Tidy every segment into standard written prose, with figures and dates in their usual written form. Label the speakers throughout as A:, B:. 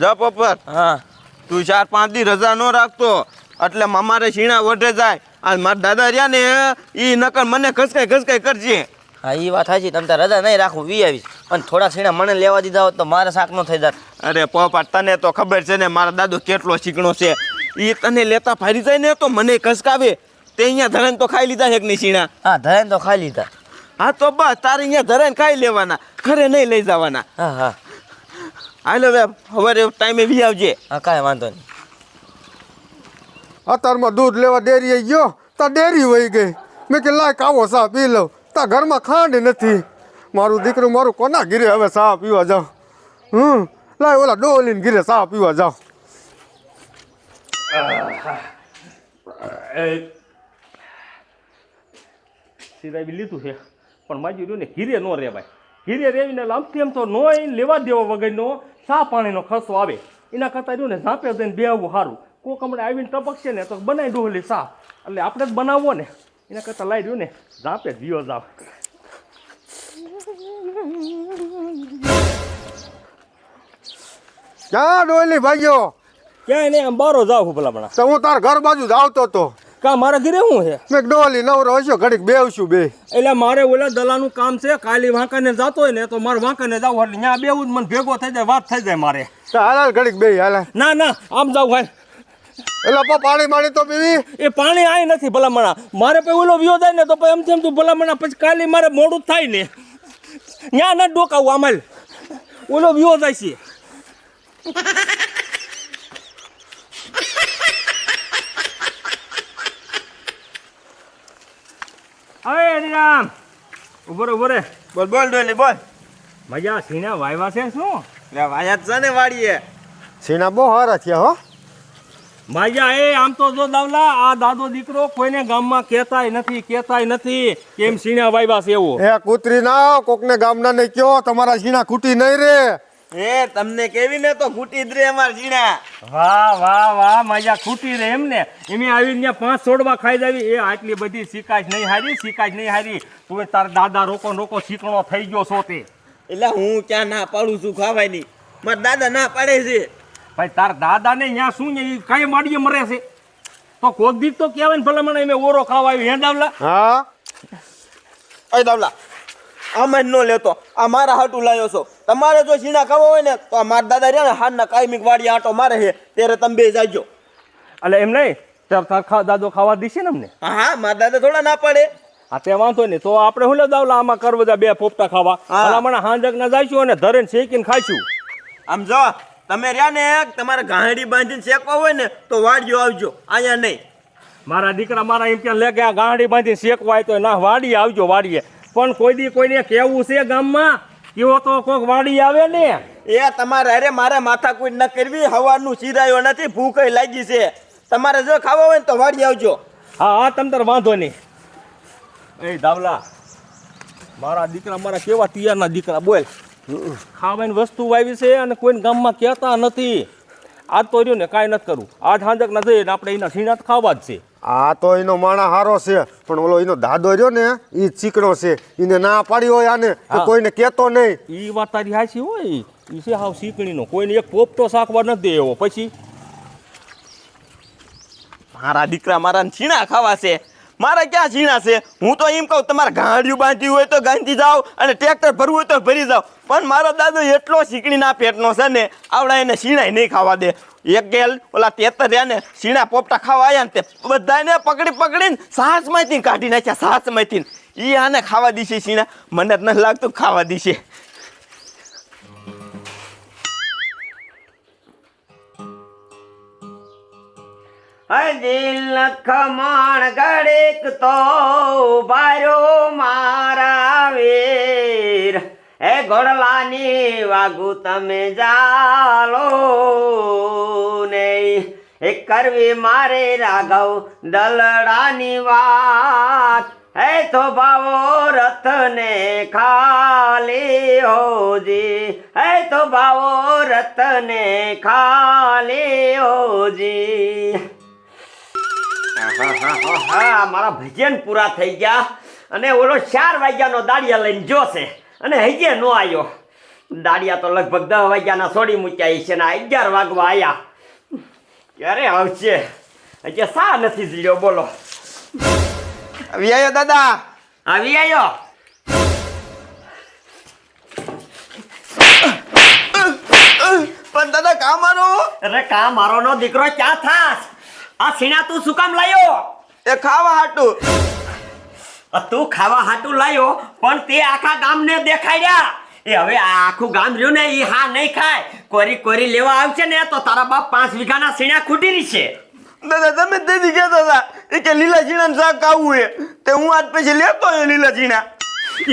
A: જા પોપટ
B: હા
A: તું 4-5 દી રજા ન રાખતો એટલે અમારે છીણા વઢે જાય આ મારા દાદા રહ્યા ને ઈ નકર મને ઘસકાઈ કરજે.
B: હા એ વાત સાચી. તમે રજા નહીં રાખું વી આવીશ પણ થોડા સીણા મને લેવા દીધા હોત તો મારે શાક ન થઈ જાત.
A: અરે પોપટ તને તો ખબર છે ને મારા દાદો કેટલો શીખણો છે. ઈ તને લેતા ફારી જાય ને તો મને ઘસકાવે. તે અહીંયા ધરાઈને તો ખાઈ લીધા છે કે નહીં છીણા?
B: હા ધરાઈને તો ખાઈ લીધા.
A: હા તો બસ તારે અહીંયા ધરાઈને ખાઈ લેવાના, ઘરે નહીં લઈ જવાના.
B: હા હા
A: હાલો હવે સવારે ટાઈમે વી આવજે.
B: હા કાંઈ વાંધો નહીં.
C: અત્યારમાં દૂધ લેવા ડેરીએ ગયો તા ડેરી વહી ગઈ. મેં કે લાય કાવો ચા પી લઉં. તા ઘરમાં ખાંડ નથી. મારું દીકરું મારું કોના ઘીરે હવે ચા પીવા જાઉં? લાય ઓલા ડોલીને ઘીરે ચા પીવા જાઉં.
D: સિરાવી લીધું છે પણ માજી રહ્યું ને ઘીરે ન રહેવાય. ઘીરે રેવીને આમથી એમ તો નો લેવા દેવા વગરનો ચા પાણીનો ખર્ચો આવે એના કરતાં રહ્યું ને ઝાંપે જઈને બે આવવું સારું. કોક હમણાં આવીને ટપકશે ને તો બનાવી ડોહલી ચા એટલે આપણે જ બનાવવો ને એના કરતાં લાવી રહ્યું ને ઝાંપે જીવો જાવ.
C: ક્યાં ડોલી ભાગ્યો?
D: ક્યાંય નહીં આમ બારો જાવ હું ભલામણા.
C: તો હું તાર ઘર બાજુ જ આવતો હતો.
D: કા મારા ઘરે શું છે?
C: મેં ડોલી નવરો હશો ઘડીક બેવશું બે.
D: એટલે મારે ઓલા દલાનું કામ છે. કાલી વાંકાને જતો હોય ને તો મારે વાંકાને જવું એટલે ત્યાં બેવું જ મને ભેગો થઈ જાય વાત થઈ જાય મારે.
C: હાલ ઘડીક બે હાલ.
D: ના ના આમ જાવ ભાઈ.
C: એટલે પાણી માણી તો પીવી.
D: એ પાણી આય નથી ભલામણા. મારે પછી ઓલો વ્યો જાય ને તો પછી એમ તું ભલામણા પછી કાલે મારે મોડું જ થાય ને ત્યાં ન ડોકાવું આમાં ઓલો વ્યો જાય છે. હવે હરિરામ ઉભો રે.
A: બોલ બોલ ડોલી બોલ.
D: મજા સીના વાયવા છે શું?
A: વાયા જ છે ને વાડીએ.
C: સીના બહુ સારા થયા હો.
D: માયા એ આમ તો જો દાવલા આ દાદો દીકરો કોઈને ગામમાં કહેતાય નથી કેમ સીણા વાયવા છે એવું.
C: એ કૂતરી ના કોકને ગામના ને કયો તમારા સીના ખૂટી નહીં રે.
A: એ તમને કેવી ને તો ખૂટી જ રે અમાર જીણા.
D: વાહ માયા ખૂટી રે એમ ને. એમ આવીને 5 છોડવા ખાઈ જાવી. એ આટલી બધી શીખાય નહીં હારી. તું તાર દાદા રોકો શીકણો થઈ ગયો છો તે.
A: એટલે હું ક્યાં ના પાડું છું ખાવાની? મારા દાદા ના પાડે છે.
D: ભાઈ તાર દાદા ને અહીંયા શું ને કઈ માડીએ મરે છે તો કોક દીક તો કહેવાય ને ભલે મને એમ ઓરો ખાવા આવ્યો હે દાવલા.
C: હા
A: અય દાવલા આમાં ન લેતો. આ મારા હાટું લાવ્યો છો. તમારે જો છીણા ખાવા હોય ને તો મારા દાદા રહ્યા ને હારના કાયમિક વાડી આટો મારે છે ત્યારે તમે બે જાજો.
D: એટલે એમ નહીં તાર દાદો ખાવા દીશે ને અમને?
A: હા મારા દાદા થોડા ના પાડે.
D: હા તે વાંધો નહીં. તો આપણે હું દાવલા આમાં કરવા બે પોપટા ખાવા ભલામણા હાંજક ના જઈશું અને ધરેને શેકીને ખાઈશું.
A: આમ જો તમે રહ્યા ને તમારે ગાંડી બાંધીને શેકવા હોય ને તો વાડીઓ આવજો, અહીંયા નહીં.
D: મારા દીકરા મારા એમ કે લે કે આ ગાંડી બાંધીને શેકવાય તો ના વાડીએ આવજો વાડીએ. પણ કોઈને કેવું છે ગામમાં કેવો તો કોઈક વાડી આવે ને.
A: એ તમારે અરે મારે માથાકૂટ ન કરવી. હવાનું ચીરાયો નથી, ભૂખ લાગી છે. તમારે જો ખાવા હોય ને તો વાડી આવજો.
D: હા તમ તાર વાંધો નહીં. એ દાવલા મારા દીકરા મારા કેવા તિયારના દીકરા બોલ. ખાવાની વસ્તુ વાવી છે અને કોઈને ગામમાં કહેતા નથી. આજ તો રહ્યું ને કાંઈ નથી કરવું. આજ હાંજક ના જઈએ ને આપણે એના સીણા ખાવા જ છે.
C: આ તો એનો માણા હારો છે પણ ઓલો એનો દાદો રહ્યો ને એ ચીકણો છે. એને ના પાડી હોય આને તો કોઈને કહેતો નહીં.
D: એ વાત તારી હાચી હોય. એ છે હાવ શીકણીનો. કોઈને એક પોપટો શાકવા નથી દે એવો. પછી
A: મારા દીકરા મારા છીણા ખાવા છે. મારે ક્યાં છીણા છે? હું તો એમ કહું તમારે ગાંડિયું બાંધી હોય તો ગાંધી જાઓ અને ટ્રેક્ટર ભરવું હોય તો ભરી જાઓ. પણ મારો દાદો એટલો શીકણીના પેટનો છે ને આવડા એને છીણાય નહીં ખાવા દે. એક ગેલ ઓલા તેતર રહ્યા ને છીણા પોપટા ખાવા આવ્યા ને તે બધાને પકડીને સાસમાંથી કાઢી નાખ્યા. સાસમાંથી એ આને ખાવા દીશે છીણા. મને જ નથી લાગતું ખાવા દીશે.
B: દિલ ખમણ ગળેક તો બારો મારા વીર એ ઘોડલાની વાગુ તમે જાલો ને એ કરવી મારે રાઘવ દલડાની વાત એ તો ભાવો રથને ખાલી હોજી એ તો ભાવો રથને ખાલી હોજી. હા મારા ભજન પૂરા થઈ ગયા અને ઓલો 4 વાગ્યાનો દાડિયા લઈને જોશે અને હજી નો આવ્યો.
A: દાડિયા તો લગભગ 10 વાગ્યાના છોડી મૂક્યા છે ને 11 વાગવા આયા. ક્યારે આવશે? હજી સા નથી જીલ્યો, બોલો. આવી આવ્યો દાદા? આવી આવ્યો. પણ દાદા કા મારો? અરે કા મારો નો દીકરો ક્યાં થાસ? આ સીણા તું શું કામ લાયો? એ ખાવા હાટું. તું ખાવા હાટું લાયો, પણ તે આખા ગામને દેખાડ્યા. એ હવે આ આખું ગામ રહ્યું ને, એ હા નહીં ખાય. કોરી કોરી લેવા આવશે ને તો તારા બાપ 5 વીઘાના સીણા ખૂટી રહી છે. દાદા તમે તેથી કહેતા હતા કે લીલા ઝીણાનું શાક ખાવું છે, તે હું આજ પછી લેતો આવ્યો લીલા ઝીણા.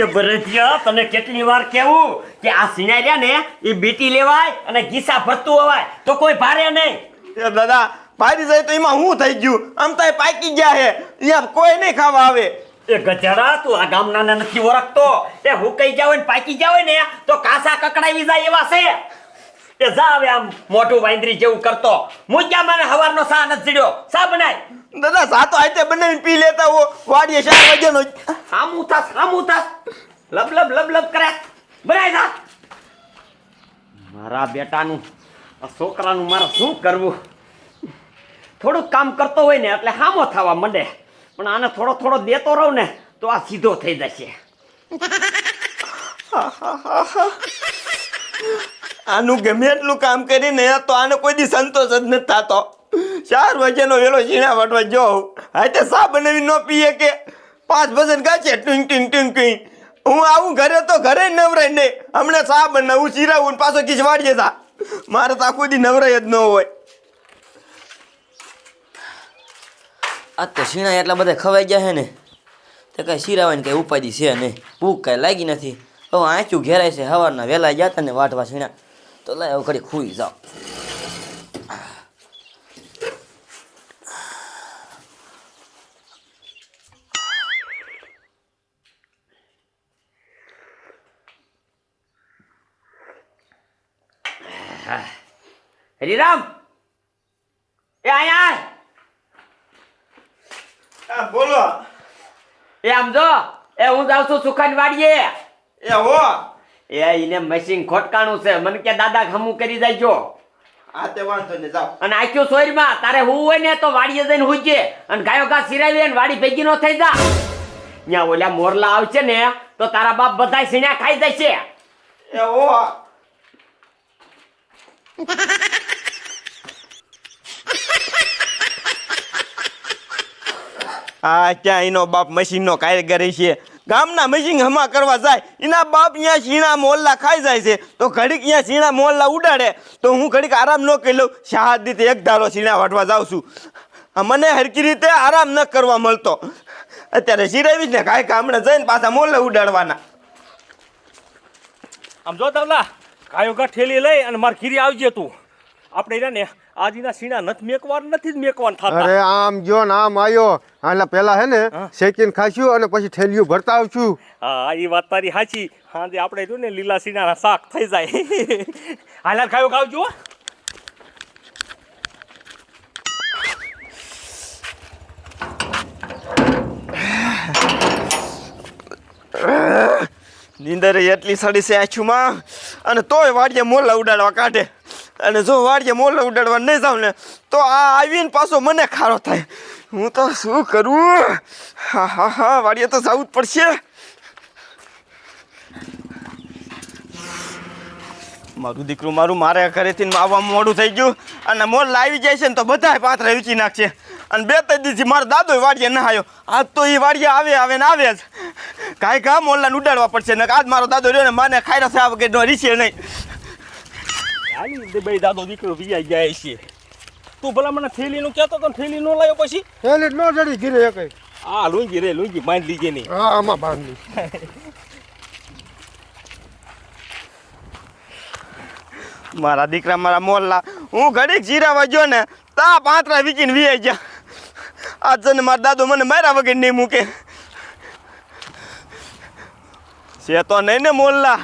A: એ બરતિયા, તને કેટલી વાર કેવું કે આ સીણા રહ્યા ને એ બીટી લેવાય અને ગીસા ભરતું હોવાય તો કોઈ ભારે નહીં. એ દાદા ભારી જાય તો એમાં હું થઈ ગયું? આમ તો પાકી ગયા છે, અહીંયા કોઈ નહીં ખાવા આવે. એ ગધેડા, તું આ ગામના નથી ઓળખતો. એ હુકાઈ જાવ ને પાકી જાવ ને તો કાસા કકડાવી જાય એવા છે. એ જા હવે આમ મોઢું વાંદરી જેવું કરતો. મુજ્જા મને હવારનો સા નથી જીડ્યો. સા બનાય. દાદા સા તો આતે બનાવીને પી લેતા હો. વાડીએ 4 વાગ્યાનો. હામું થાસ. લબ લબ કરે. બનાય જા. મારા બેટાનું, આ છોકરાનું મારે શું કરવું? થોડુંક કામ કરતો હોય ને એટલે હામો થવા માંડે, પણ આને થોડો દેતો રહું ને તો આ સીધો થઈ જશે. આનું ગમે એટલું કામ કરીને તો આને કોઈ દી સંતોષ જ નથી થતો. 4 વાગ્યાનો વેલો ઝીણા વાટવા જો હાથે સા બનાવી ન પીએ કે 5 ભજન ગાશે ટીંગ ટીંગ ટીંગ ટીંગ. હું આવું ઘરે તો ઘરે નવરાય નહીં. હમણાં સા બનાવું, ચીરાવું પાછો કીચ વાડીએ તા. મારે તો આખું દી નવરાય જ ન હોય.
B: આ તો સીણા એટલા બધા ખવાઈ ગયા છે ને, તો કાંઈ શીરાવાની કાંઈ ઉપાધિ છે નહીં. ભૂખ કાંઈ લાગી નથી. હવે આંચું ઘેરાય છે. સવારના વહેલા ગયા હતા ને વાટવા સીણા, તો લાય હવે ઘડી ખુઈ જાઓ.
A: હરિરામ, એ આયા. બોલો. એ આમ જો, એ હું જાઉં છું સુખાની વાડીએ. એ હો. એ એને મશીન ખોટકાણું છે, મને કે દાદા હમું કરી જાયજો. હા તે વાંધો ને જાવ. અને આખ્યો સોયરમાં તારે હું હોય ને તો વાડીએ જઈને હુજે અને ગાયો ઘા સિરાવી ને વાડી ભેગી નો થઈ જા. ત્યાં ઓલા મોરલા આવશે ને તો તારા બાપ બધાય સીણા ખાઈ જાય છે. એ હો. આ ક્યાં એનો બાપ મશીનનો કારીગર છે. ગામના મશીન હમા કરવા જાય, એના બાપ અહીંયા સીણા મોલ્લા ખાઈ જાય છે તો ઘડીક અહીંયા સીણા મોલ્લા ઉડાડે તો હું ઘડીક આરામ ન કરી લઉં. શાહાદીતે 1 ધારો સીણા વાટવા જાઉં છું. મને હરકી રીતે આરામ ન કરવા મળતો. અત્યારે સિરાવીશ ને કાંઈ ગામડે જઈને પાછા મોલ્લા ઉડાડવાના.
D: આમ જો તવલા, કાયો કા ઠેલી લઈ અને માર ઘીરી આવજે તું. આપણે રહ્યા ને આજના સીણા નથી મેકવાનું, નથી જ મેકવાનું થતા.
C: અરે આમ જો ને આમ આવ્યો, આલા પેલા હે ને શેકીને ખાશું અને પછી થેલીઓ ભરતા આવશું.
D: હા એ વાત તારી સાચી. હાંજે આપણે જો ને લીલા સીણાના શાક થઈ જાય. હાલા ખાયો ખાવજો.
A: નીંદર એટલી સડી છે આંખમાં, અને તોય વાડીએ મોલા ઉડાડવા કાઢે. અને જો વાડીએ મોલા ઉડાડવા નહીં જાઉં ને તો આ આવીને પાછો મને ખારો થાય. હું તો શું કરું? હા વાડીએ તો જવું જ પડશે. મારું દીકરું મારે ઘરેથી આવવામાં મોડું થઈ ગયું અને મોલ લાવી જાય છે ને તો બધાય પાથરા વીચી નાખશે. અને 2-3 દિવસથી મારો દાદો વાડીએ ના આવ્યો. આજ તો એ વાડીએ આવે ને આવે જ. કાંઈ કામ મોલ્લાને ઉડાડવા પડશે ને આજ મારો દાદો રહ્યો ને માને ખાયરા થયા વગર રીશે નહીં.
D: હાલી બે દાદો દીકરો વિયા ગયા છે. તું ભલા મને થેલીનું કહેતો તો થેલી નો લાવ્યો પછી?
C: થેલી ન જડી ઘીરે એકઈ.
D: હા લુંગી બાંધ લીજે નહીં.
C: હા આમાં બાંધી.
A: મારા દીકરા મારા મોલ્લા, હું ઘડીક જીરાવા ગયો ને તા પાથરા વીચીને વિયાઈ ગયા. આજ જને મારા દાદો મને માર્યા વગર નહીં મૂકે છે તો નહીં ને મોલ્લા.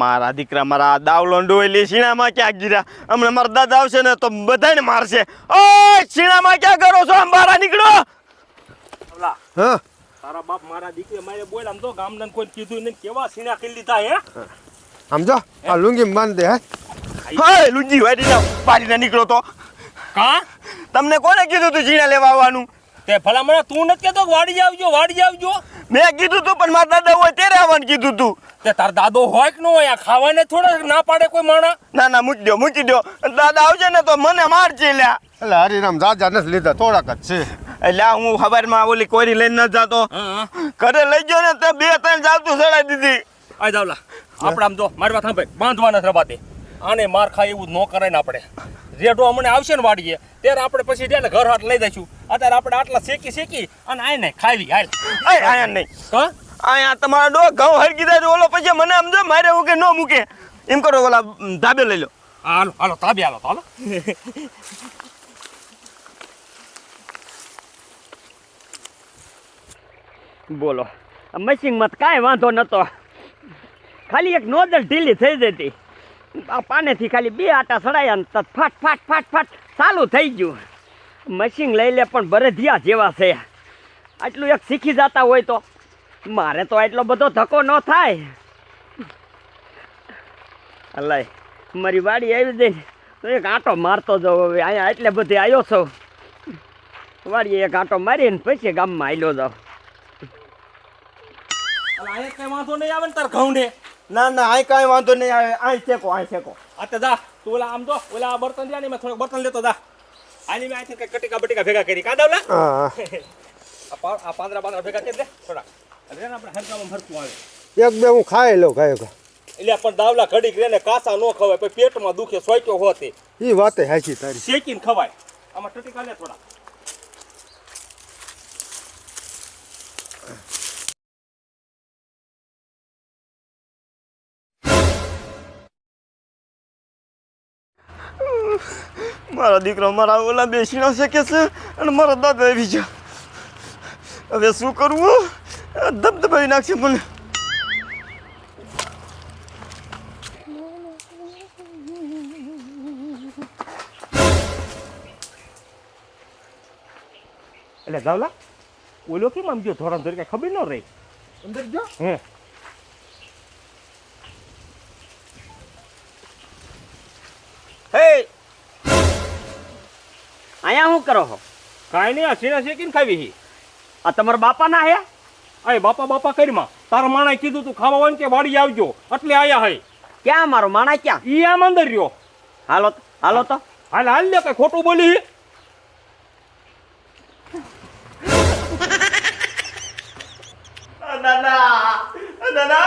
A: મારા દીકરા મારા દાવલો ડોયલી શીણામાં ક્યાં ગીરા હમણાં મારા દાદા આવશે ને તો બધાને મારશે ઓય શીણામાં ક્યાં કરો છો આમ બહાર નીકળો
D: અલા
C: હા
D: તારા બાપ મારા દીકરી મારે બોલ આમ તો ગામડાને કોઈ કીધું નહીં કેવા સીના કરી લીધા હે
C: સમજો આ લુંગી બાંધ દે હે
A: હાય લુંજી વાડીના નીકળો તો
D: કા
A: તમને કોને કીધું તું શીણા લેવા આવવાનું
D: તે ભલા મને તું નથી કહેતો વાડી આવજો
A: મેં કીધું તું પણ મારા દાદા હોય ત્યારે આવવાનું કીધું તું
D: તે તાર દાદો હોય કે ન હોય આ ખાવાને થોડા ના પાડે કોઈ માણા
A: ના મૂકી દો દાદા આવશે ને તો મને મારશે લ્યા
C: એટલે હરિરામ જાજા નથી લીધા થોડાક જ છે
A: એટલે હું ખબરમાં ઓલી કોરી લઈને ન જાતો ઘરે લઈ ગયો ને તે 2-3 જાવતું સડાઈ દીધી
D: આ જાવલા આપણે આમ જો મારી વાત સાંભળ બાંધવાના જ રબાતે આને માર ખાય એવું ન કરાય ને આપણે રેડો અમને આવશે ને વાડીએ ત્યારે આપણે પછી ત્યાં ઘર હાથ લઈ દઈશું અત્યારે આપણે આટલા શેકી અને આને ખાવી હાલ
A: આયા નહીં
D: હા
A: આયા તમારા ડો ઘઉં હરકી દે ઓલો પછી મને સમજો મારે હું કે ન મૂકે એમ કરો ઓલા ધાબે લઈ લો
D: હાલો તાબે હાલો
E: બોલો મશીનમાં તો કાંઈ વાંધો નહોતો ખાલી એક નોઝલ ઢીલી થઈ જતી આ પાનેથી ખાલી 2 આટા સડાયા ને તત ફાટ ચાલુ થઈ ગયું મશીન લઈ લે પણ બરધિયા જેવા છે આટલું એક શીખી જતા હોય તો મારે તો એટલો બધો ધક્કો ન થાય અલાય મારી વાડી આવી જઈને તો એક આંટો મારતો જાઉં હવે અહીંયા એટલે બધી આવ્યો છું વાડીએ એક આંટો મારીને પછી ગામમાં આવેલો જાઉં
D: અહીંયા કઈ વાંધો નહીં આવે ને તાર ઘઉં ને
A: ના અહીં કાંઈ વાંધો નહીં આવે અહીં શેકો
D: આ તે જા તું ઓલા આમ જો ઓલા બર્તન રહ્યા ને મેં થોડુંક બર્તન લેતો જા આની મેં અહીંથી કઈ કટીકા બટીકા ભેગા કરી કા દાવલા
C: હા
D: આ પાંદડા ભેગા કરી દે થોડા એટલે આપણે હરકામાં ફરતું આવે
C: એક બે હું ખાઈ લઉં
D: એટલે પણ દાવલા ઘડીક રે ને કાસા ન ખવાય પછી પેટમાં દુખે સોચ્યો હોતે
C: એ વાતે હાચી તારી
D: શેકીને ખવાય આમાં ટટીકા લે થોડા
A: મારા દીકરો મારા ઓલા બેસીનો શકે છે અને મારા દાદા આવી ગયા હવે શું કરવું ધબધબાઈ નાખશે મને
D: એટલે દાવલા ઓલો કેમ આમ ગયો ધોરણ ધોરી કઈ ખબર ન રહી
C: અંદર જો
D: હે
A: હે
E: અહીંયા શું કરો છો
D: કાંઈ નહીં આ સીણા શેકીને ખાવી હી
E: આ તમારા બાપાના હે
D: અય બાપા કરીમાં તારા માણાએ કીધું તું ખાવા હોય ને કે વાડી આવજો એટલે આયા હઈ
E: ક્યાં મારો માણા ક્યાં
D: ઈ આમ અંદર રહ્યો
E: હાલો તો
D: હાલ લે કઈ ખોટું બોલી
A: દાદા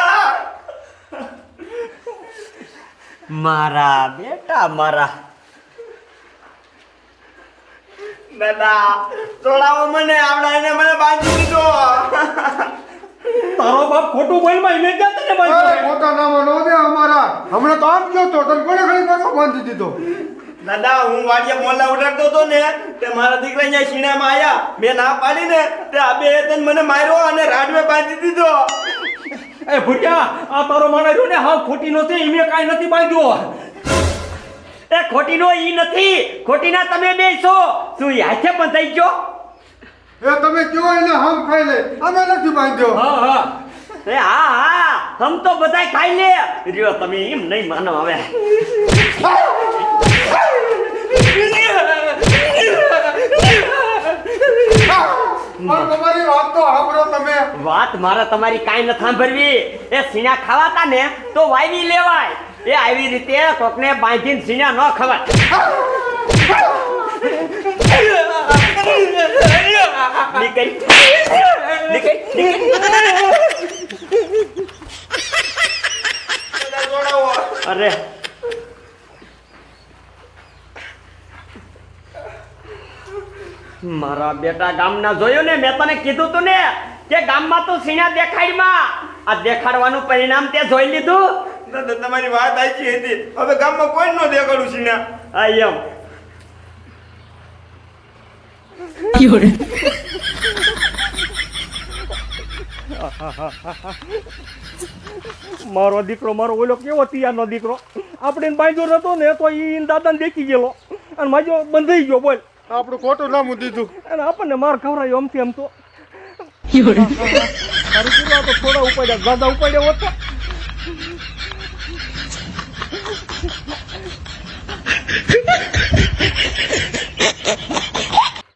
E: મારા બેટા મારા
A: દાદા છોડાવો મને આવડા એને મને બાંધી દીધો
D: તારો બાપ ખોટું બોલમાં મેં ક્યાં તને
C: એ
D: બાંધ્યો?
C: મોટા નામો નો દે અમારા હમણાં તો આમ ગયો તો તને કોને ખાલી પાછો બાંધી દીધો
A: દાદા હું વાડીએ મોલા ઉડાડતો હતો ને તે મારા દીકરા અહીંયા શીણામાં આયા મેં ના પાડી ને તે આ બે તને મને માર્યો અને રાડવે બાંધી દીધો
D: એ ભૂરિયા આ તારો માણસ રહ્યો ને હા ખોટી નો છે ઈને કાંઈ નથી બાંધ્યો
E: એ ખોટીનો ઈ નથી ખોટીના તમે બે છો શું ઈ હાથે બંધાઈ ગયો
C: એ તમે કયો એને હમ ખાઈ લે અમે નથી બાંધ્યો
D: હા
E: એ હા હમ તો બધાય ખાઈ લે રહ્યો તમે એમ નહીં માનો હવે
C: તમારી વાત તો સાંભળો તમે
E: વાત મારે તમારી કાંઈ ન સાંભળવી એ સીણા ખાવાતા ને તો વાવી લેવાય એ આવી રીતે કોકને બાંધીને સીણા ન ખવાય અરે મારા બેટા ગામના જોયું ને મેં તને કીધું તું ને કે ગામમાં તું સીણા દેખાડમાં આ દેખાડવાનું પરિણામ તે જોઈ લીધું
A: દાદા તમારી વાત સાચી હતી હવે ગામમાં કોઈ ન દેખાડું શીણા
E: આ એમ
D: મારો દીકરો મારો ઓલો કેવો તૈયારનો દીકરો આપણે બાંધ્યો નતો ને તો એ દાદાને દેખી ગયેલો અને માજો બંધાઈ ગયો બોલ
C: આપણું ખોટું નામું દીધું
D: અને આપણને માર ખવડાયો આમથી આમ તો સારું કર્યું આ તો થોડા ઉપાડ્યા દાદા ઉપાડ્યા હોત